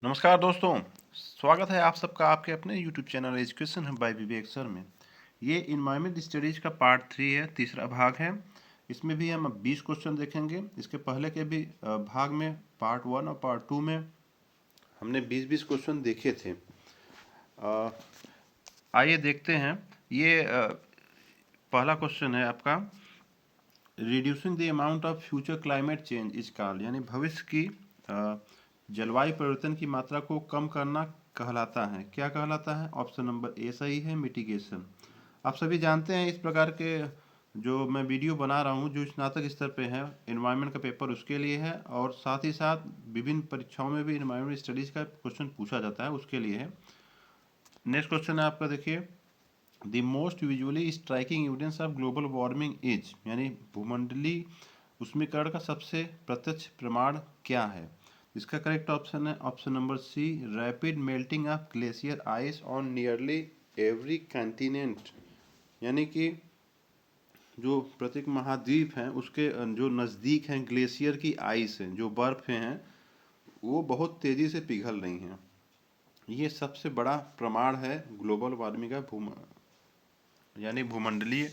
नमस्कार दोस्तों, स्वागत है आप सबका आपके अपने YouTube channel education hub by Vivek sir में। ये इन्वायरमेंट स्टडीज का पार्ट 3 है, तीसरा भाग है। इसमें भी हम 20 क्वेश्चन देखेंगे। इसके पहले के भी भाग में पार्ट 1 और पार्ट 2 में हमने 20-20 क्वेश्चन देखे थे। आइए देखते हैं। ये पहला क्वेश्चन है आपका, reducing the amount of future climate change is called, यानी भविष्य की जलवायु परिवर्तन की मात्रा को कम करना कहलाता है। क्या कहलाता है? ऑप्शन नंबर ए सही है, मिटिगेशन। आप सभी जानते हैं इस प्रकार के जो मैं वीडियो बना रहा हूँ, जो स्नातक स्तर पे है, एनवायरनमेंट का पेपर उसके लिए है, और साथ ही साथ विभिन्न परीक्षाओं में भी एनवायरनमेंट स्टडीज का क्वेश्चन पूछा जाता है, उसके लिए है। नेक्स्ट क्वेश्चन है आपका, देखिए, the most visually striking evidence of global warming is, यानी भूमंडलीय उष्मीकरण का सबसे प्रत्यक्ष प्रमाण क्या है? इसका करेक्ट ऑप्शन है option number C, rapid melting of glacier ice on nearly every continent, यानी कि जो प्रत्येक महाद्वीप हैं उसके जो नज़दीक हैं ग्लेशियर की आइस हैं, जो बर्फ़ हैं, वो बहुत तेज़ी से पिघल रही हैं। ये सबसे बड़ा प्रमाण है ग्लोबल वार्मिंग का, यानी भूमंडलीय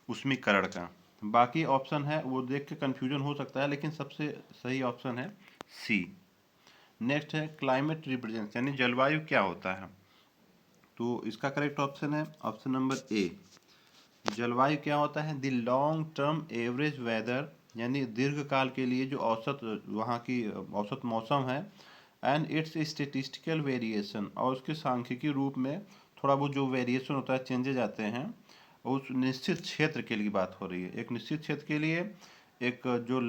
उष्मीकरण का। बाकी ऑप्शन है वो देख के कन्फ्यूजन हो सकता है, लेकिन सबसे सही ऑप्शन है सी। नेक्स्ट है क्लाइमेट रिप्रेजेंस, यानी जलवायु क्या होता है? तो इसका करेक्ट ऑप्शन है ऑप्शन नंबर ए। जलवायु क्या होता है? The long term average weather, यानी दीर्घकाल के लिए जो औसत वहाँ की औसत मौसम है, एंड इट्स स्टेटिस्टिकल वेरिएशन, और उसके सांख्यिकी रूप में थोड़ा बहुत जो वेरिएशन होता है, चेंजेज आते हैं, उस निश्चित क्षेत्र के लिए बात हो रही है। एक निश्चित क्षेत्र के लिए एक जो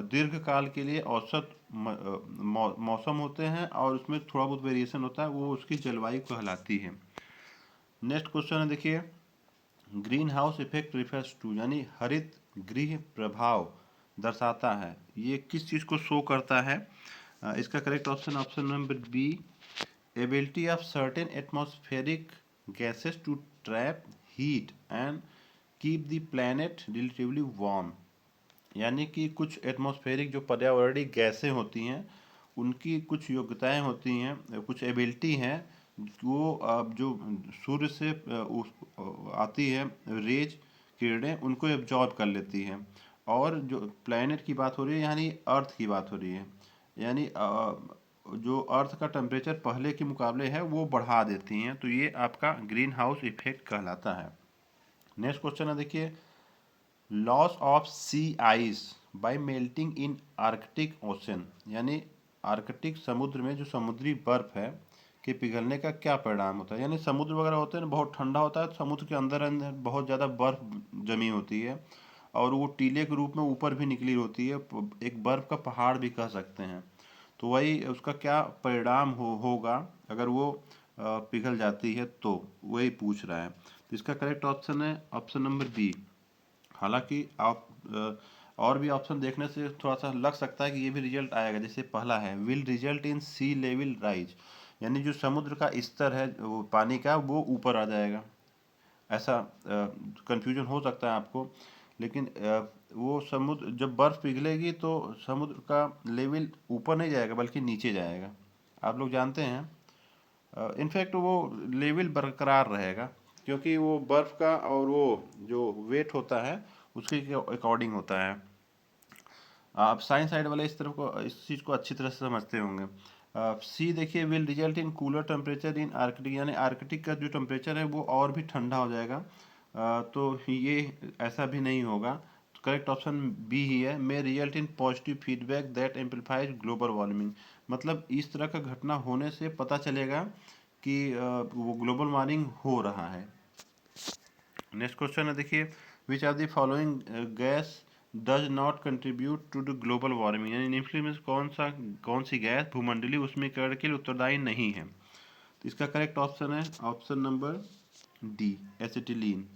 दीर्घकाल के लिए औसत मौसम होते हैं, और उसमें थोड़ा बहुत वेरिएशन होता है, वो उसकी जलवायु कहलाती है। नेक्स्ट क्वेश्चन है, देखिए, greenhouse effect refers to, यानी हरित गृह प्रभाव दर्शाता है, ये किस चीज़ को शो करता है? इसका correct option option number B, ability of certain atmospheric gases to trap heat and keep the planet relatively warm, यानी कि कुछ एटमॉस्फेरिक जो पर्यावरणीय गैसें होती हैं, उनकी कुछ योग्यताएं होती हैं, कुछ एबिलिटी हैं, वो जो सूर्य से आती है रेज, किरणें, उनको एब्जॉर्ब कर लेती हैं। और जो प्लैनेट की बात हो रही है, यानी अर्थ की बात हो रही है, यानी जो अर्थ का टेम्परेचर पहले के मुकाबले है वो बढ़ा देती हैं, तो ये आपका ग्रीन हाउस इफेक्ट कहलाता है। नेक्स्ट क्वेश्चन है, देखिए, loss of sea ice by melting in Arctic ocean, यानी आर्कटिक समुद्र में जो समुद्री बर्फ है के पिघलने का क्या परिणाम होता है? यानी समुद्र वगैरह होते हैं ना, बहुत ठंडा होता है, तो समुद्र के अंदर अंदर बहुत ज़्यादा बर्फ जमी होती है, और वो टीले के रूप में ऊपर भी निकली होती है, एक बर्फ का पहाड़ भी कह सकते हैं। तो वही उसका क्या परिणाम होगा अगर वो पिघल जाती है, तो वही पूछ रहा है। तो इसका करेक्ट ऑप्शन है ऑप्शन नंबर बी। हालांकि आप और भी ऑप्शन देखने से थोड़ा सा लग सकता है कि ये भी रिजल्ट आएगा। जैसे पहला है, will result in sea level rise, यानी जो समुद्र का स्तर है वो पानी का, वो ऊपर आ जाएगा। ऐसा कंफ्यूजन हो सकता है आपको, लेकिन वो समुद्र जब बर्फ़ पिघलेगी तो समुद्र का लेवल ऊपर नहीं जाएगा बल्कि नीचे जाएगा, आप लोग जानते हैं। इनफैक्ट वो लेवल बरकरार रहेगा, क्योंकि वो बर्फ़ का और वो जो वेट होता है उसके अकॉर्डिंग होता है। आप साइंस साइड वाले इस तरफ को, इस चीज़ को अच्छी तरह से समझते होंगे। सी देखिए, will result in cooler temperature in Arctic, यानी आर्कटिक का जो टेम्परेचर है वो और भी ठंडा हो जाएगा। तो ये ऐसा भी नहीं होगा। करेक्ट ऑप्शन बी ही है, may result in positive feedback that amplifies global warming, मतलब इस तरह का घटना होने से पता चलेगा कि वो ग्लोबल वार्मिंग हो रहा है। नेक्स्ट क्वेश्चन है, देखिए, which are the following gas does not contribute to the global warming, यानी निम्नलिखित में से कौन सी गैस भूमंडलीय उष्मीकरण के लिए उत्तरदायी नहीं है? तो इसका करेक्ट ऑप्शन है ऑप्शन नंबर डी, एसिटिलीन,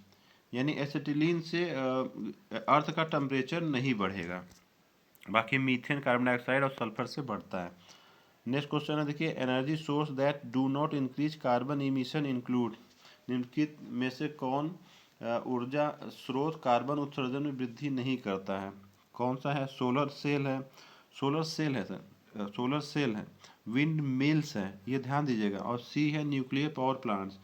यानी एसिटिलीन से अर्थ का टेम्परेचर नहीं बढ़ेगा, बाकी मीथेन, कार्बन डाइऑक्साइड और सल्फर से बढ़ता है। नेक्स्ट क्वेश्चन है, देखिए, energy source that do not increase carbon emission include, निम्नलिखित में से कौन ऊर्जा स्रोत कार्बन उत्सर्जन में वृद्धि नहीं करता है? कौन सा है? सोलर सेल है, सोलर सेल है सर, सोलर सेल है, विंड मिल्स है, ये ध्यान दीजिएगा, और सी है न्यूक्लियर पावर प्लांट्स।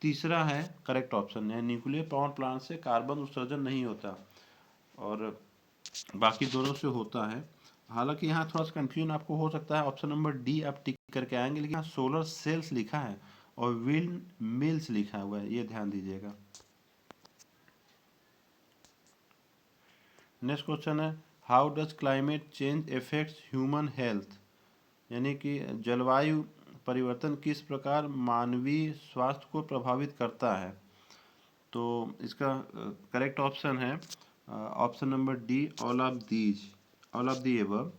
तीसरा है करेक्ट ऑप्शन है, न्यूक्लियर पावर प्लांट से कार्बन उत्सर्जन नहीं होता, और बाकी दोनों से होता है। हालांकि यहाँ थोड़ा सा कंफ्यूजन आपको हो सकता है, ऑप्शन नंबर डी आप टिक करके आएंगे, लेकिन यहाँ सोलर सेल्स लिखा है और विंड मिल्स लिखा हुआ है, ये ध्यान दीजिएगा। नेक्स्ट क्वेश्चन है, how does climate change effects human health, यानी कि जलवायु परिवर्तन किस प्रकार मानवीय स्वास्थ्य को प्रभावित करता है। तो इसका करेक्ट ऑप्शन है option number D, all of the above.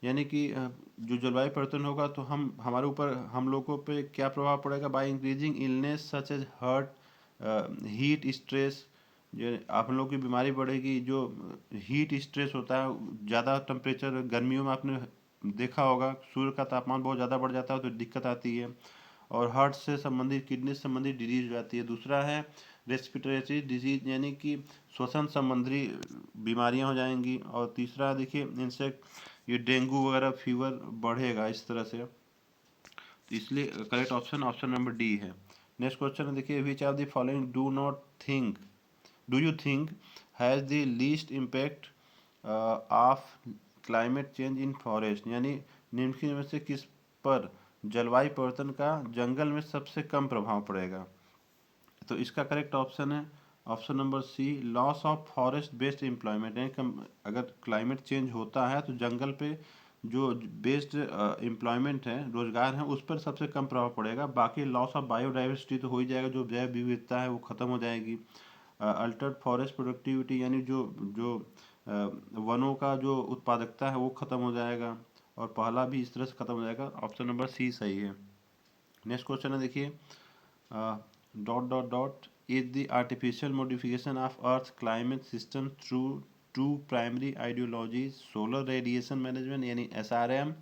यानी कि जो जलवायु परिवर्तन होगा तो हमारे ऊपर, हम लोगों पे क्या प्रभाव पड़ेगा, by increasing illness such as heart, heat stress, जो आप लोगों की बीमारी बढ़ेगी, जो हीट स्ट्रेस होता है, ज़्यादा टेम्परेचर, गर्मियों में आपने देखा होगा सूर्य का तापमान बहुत ज़्यादा बढ़ जाता है तो दिक्कत आती है, और हार्ट से संबंधित, किडनी से संबंधित डिजीज हो जाती है। दूसरा है रेस्पिरेटरी डिजीज, यानी कि श्वसन संबंधी बीमारियां हो जाएंगी, और तीसरा देखिए इंसेक्ट, ये डेंगू वगैरह फीवर बढ़ेगा इस तरह से। तो इसलिए correct option option number D है। नेक्स्ट क्वेश्चन है, देखिए which are the following do you think has the least impact of climate change in forest, यानी निम्नलिखित में से किस पर जलवायु परिवर्तन का जंगल में सबसे कम प्रभाव पड़ेगा। तो इसका करेक्ट ऑप्शन है option number C, loss of forest based employment, यानी अगर क्लाइमेट चेंज होता है तो जंगल पे जो बेस्ड एम्प्लॉयमेंट है, रोजगार है, उस पर सबसे कम प्रभाव पड़ेगा। बाकी लॉस ऑफ बायोडाइवर्सिटी तो हो ही जाएगा, जो जैव विविधता है वो खत्म हो जाएगी। अल्टर्ड फॉरेस्ट प्रोडक्टिविटी, यानी जो जो वनों का जो उत्पादकता है वो खत्म हो जाएगा, और पहला भी इस तरह से खत्म हो जाएगा। ऑप्शन नंबर सी सही है। नेक्स्ट क्वेश्चन है, देखिए dot dot dot is the artificial modification of Earth climate system through two primary ideologies, solar radiation management यानी SRM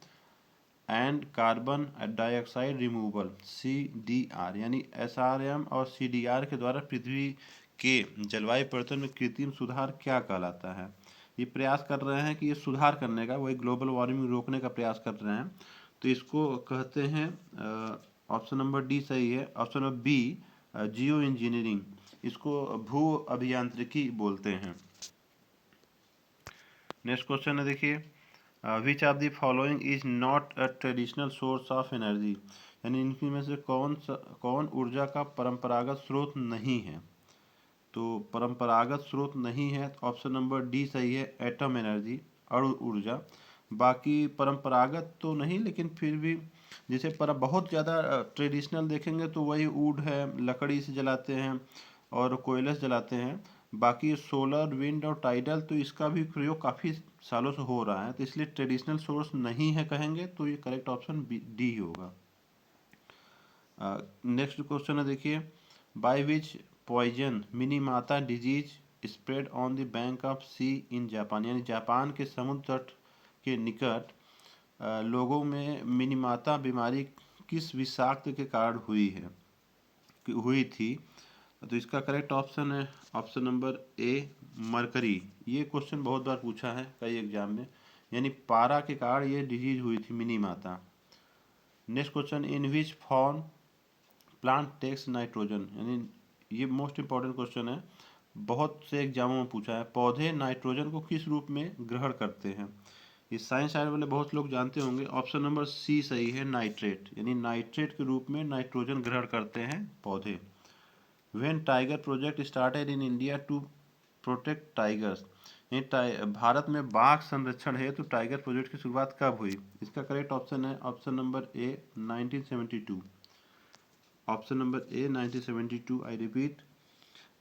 and carbon dioxide removal CDR, यानी SRM और CDR के द्वारा पृथ्वी के जलवायु परिवर्तन में कृत्रिम सुधार क्या कहलाता है। ये प्रयास कर रहे हैं कि ये सुधार करने का, वही ग्लोबल वार्मिंग रोकने का प्रयास कर रहे हैं, तो इसको कहते हैं ऑप्शन नंबर डी सही है, ऑप्शन नंबर बी जियो इंजीनियरिंग, इसको भू अभियांत्रिकी बोलते हैं। नेक्स्ट क्वेश्चन है, देखिए which of the following is not a traditional source of energy, यानी इनकी में से कौन ऊर्जा का परंपरागत स्रोत नहीं है। तो परंपरागत स्रोत नहीं है तो ऑप्शन नंबर डी सही है, एटम एनर्जी, अणु ऊर्जा। बाकी परंपरागत तो नहीं, लेकिन फिर भी जैसे पर बहुत ज़्यादा ट्रेडिशनल देखेंगे तो वही वुड है, लकड़ी से जलाते हैं और कोयले से जलाते हैं। बाकी सोलर, विंड और टाइडल तो इसका भी प्रयोग काफ़ी सालों से हो रहा है, तो इसलिए ट्रेडिशनल सोर्स नहीं है कहेंगे तो ये करेक्ट ऑप्शन डी होगा। नेक्स्ट क्वेश्चन है, देखिए by which poison Minamata disease spread on the bank of sea in Japan, यानी जापान के समुद्र तट के निकट लोगों में मिनीमाता बीमारी किस विषाक्त के कारण हुई थी। तो इसका करेक्ट ऑप्शन है ऑप्शन नंबर ए, मरकरी। ये क्वेश्चन बहुत बार पूछा है कई एग्जाम में, यानी पारा के कारण ये डिजीज हुई थी Minamata. Next question, in which form plant takes nitrogen, यानी ये मोस्ट इंपॉर्टेंट क्वेश्चन है, बहुत से एग्जामों में पूछा है, पौधे नाइट्रोजन को किस रूप में ग्रहण करते हैं। ये साइंस साइड वाले बहुत लोग जानते होंगे, ऑप्शन नंबर सी सही है, नाइट्रेट, यानी नाइट्रेट के रूप में नाइट्रोजन ग्रहण करते हैं पौधे। When tiger project started in India to protect tigers, Bharat में बाघ संरक्षण है तो टाइगर प्रोजेक्ट की शुरुआत कब हुई। इसका करेक्ट ऑप्शन है option number A, 1972। Option number A 1972, I repeat.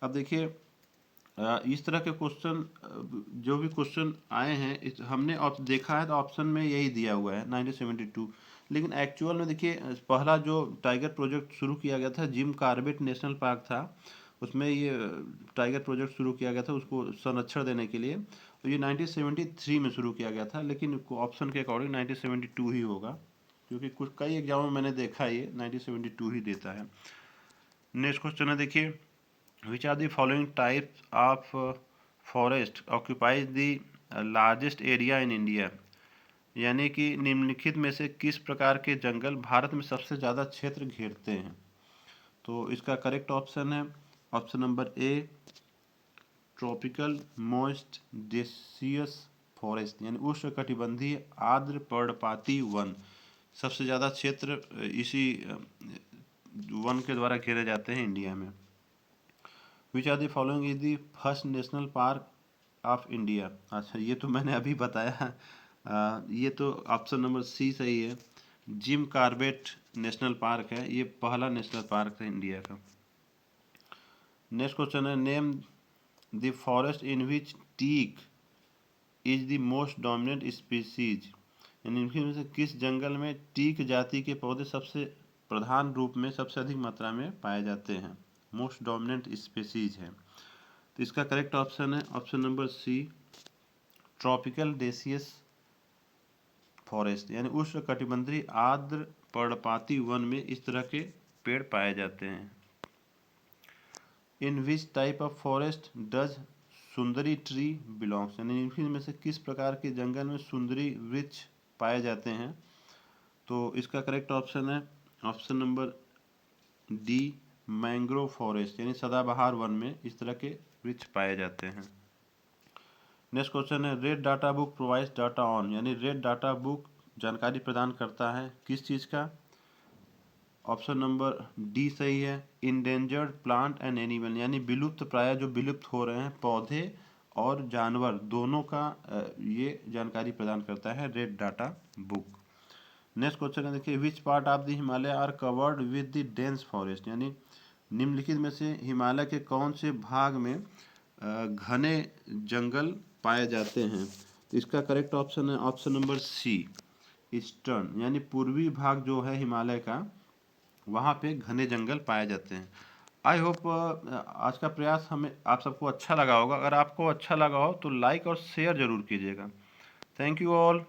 अब देखिए इस तरह के क्वेश्चन, जो भी क्वेश्चन आए हैं हमने देखा है तो ऑप्शन में यही दिया हुआ है 1972, लेकिन एक्चुअल में देखिए पहला जो टाइगर प्रोजेक्ट शुरू किया गया था जिम कॉर्बेट नेशनल पार्क था, उसमें ये टाइगर प्रोजेक्ट शुरू किया गया था उसको संरक्षण देने के लिए, तो ये 1973 में शुरू किया गया था, लेकिन ऑप्शन के अकॉर्डिंग 1972 ही होगा, क्योंकि कुछ कई एग्जामों में मैंने देखा ये 1972 ही देता है। नेक्स्ट क्वेश्चन है, देखिए which are the following types of forest occupies the largest area in India, यानी कि निम्नलिखित में से किस प्रकार के जंगल भारत में सबसे ज़्यादा क्षेत्र घेरते हैं? तो इसका करेक्ट ऑप्शन है ऑप्शन नंबर ए, ट्रॉपिकल मॉइस्ट डेसियस फॉरेस्ट, यानी उष्णकटिबंधीय आर्द्र पर्णपाती वन। सबसे ज़्यादा क्षेत्र इसी वन के द्वारा घेरे जाते हैं इंडिया में। Which are the following is the first national park of India? अच्छा, ये तो मैंने अभी बताया। ये तो ऑप्शन नंबर सी सही है, जिम कॉर्बेट नेशनल पार्क है, ये पहला नेशनल पार्क है इंडिया का। नेक्स्ट क्वेश्चन है, name the forest in which teak is the most dominant species, यानी इनमें से किस जंगल में टीक जाति के पौधे सबसे प्रधान रूप में सबसे अधिक मात्रा में पाए जाते हैं? मोस्ट डोमिनेंट स्पीसीज है, तो इसका करेक्ट ऑप्शन है option number C, tropical deciduous forest, यानी उष्णकटिबंधीय आर्द्र पर्णपाती वन में इस तरह के पेड़ पाए जाते हैं। In which type of forest does sundari tree belongs, यानी इनमें से किस प्रकार के जंगल में सुंदरी वृक्ष पाए जाते हैं? तो इसका करेक्ट ऑप्शन है option number D, mangrove forest, यानी सदाबहार वन में इस तरह के वृक्ष पाए जाते हैं। नेक्स्ट क्वेश्चन है, red data book provides data on, यानी रेड डाटा बुक जानकारी प्रदान करता है किस चीज़ का? ऑप्शन नंबर डी सही है, इंडेंजर्ड प्लांट एंड एनिमल, यानी विलुप्त प्राय जो विलुप्त हो रहे हैं पौधे और जानवर दोनों का ये जानकारी प्रदान करता है red data book. Next question है, देखिए, which part of the Himalaya are covered with the dense forest, यानी निम्नलिखित में से हिमालय के कौन से भाग में घने जंगल पाए जाते हैं? तो इसका करेक्ट ऑप्शन है ऑप्शन नंबर सी, ईस्टर्न, यानी पूर्वी भाग जो है हिमालय का वहाँ पे घने जंगल पाए जाते हैं। आई होप आज का प्रयास हमें आप सबको अच्छा लगा होगा। अगर आपको अच्छा लगा हो तो लाइक और शेयर ज़रूर कीजिएगा। Thank you all.